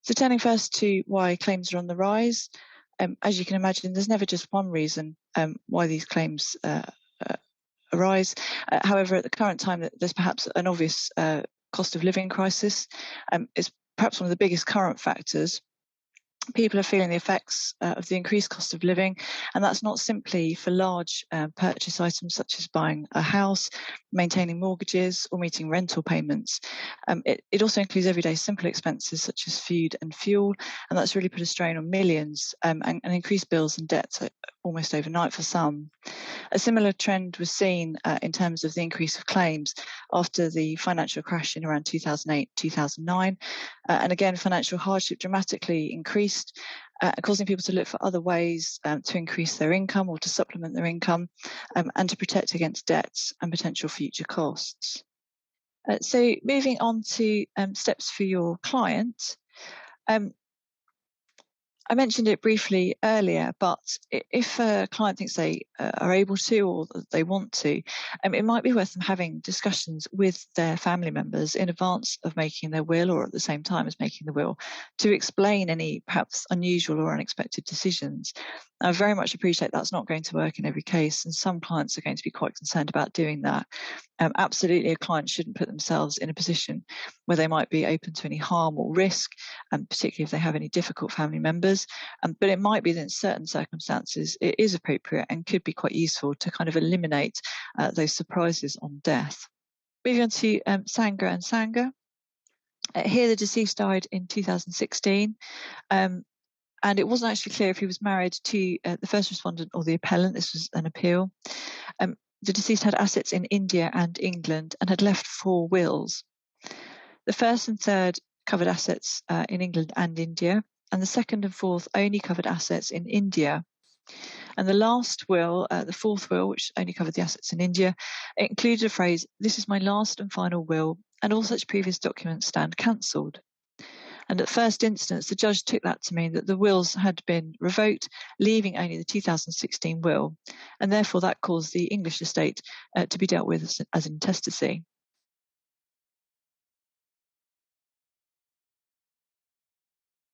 So turning first to why claims are on the rise, as you can imagine, there's never just one reason why these claims arise. However, at the current time, there's perhaps an obvious cost of living crisis. It's perhaps one of the biggest current factors. People are feeling the effects of the increased cost of living, and that's not simply for large purchase items such as buying a house, maintaining mortgages, or meeting rental payments. It also includes everyday simple expenses such as food and fuel, and that's really put a strain on millions and increased bills and debts almost overnight for some. A similar trend was seen in terms of the increase of claims after the financial crash in around 2008-2009. And again, financial hardship dramatically increased, causing people to look for other ways to increase their income or to supplement their income and to protect against debts and potential future costs. So moving on to steps for your client. I mentioned it briefly earlier, but if a client thinks they are able to or they want to, it might be worth them having discussions with their family members in advance of making their will or at the same time as making the will to explain any perhaps unusual or unexpected decisions. I very much appreciate that's not going to work in every case, and some clients are going to be quite concerned about doing that. Absolutely, a client shouldn't put themselves in a position where they might be open to any harm or risk, particularly if they have any difficult family members. But it might be that in certain circumstances it is appropriate and could be quite useful to kind of eliminate those surprises on death. Moving on to Sangha and Sangha. Here the deceased died in 2016. And it wasn't actually clear if he was married to the first respondent or the appellant. This was an appeal. The deceased had assets in India and England and had left 4 wills. The first and third covered assets in England and India, and the second and fourth only covered assets in India. And the last will, the fourth will, which only covered the assets in India, it included a phrase, "This is my last and final will, and all such previous documents stand cancelled." And at first instance, the judge took that to mean that the wills had been revoked, leaving only the 2016 will, and therefore that caused the English estate to be dealt with as intestacy.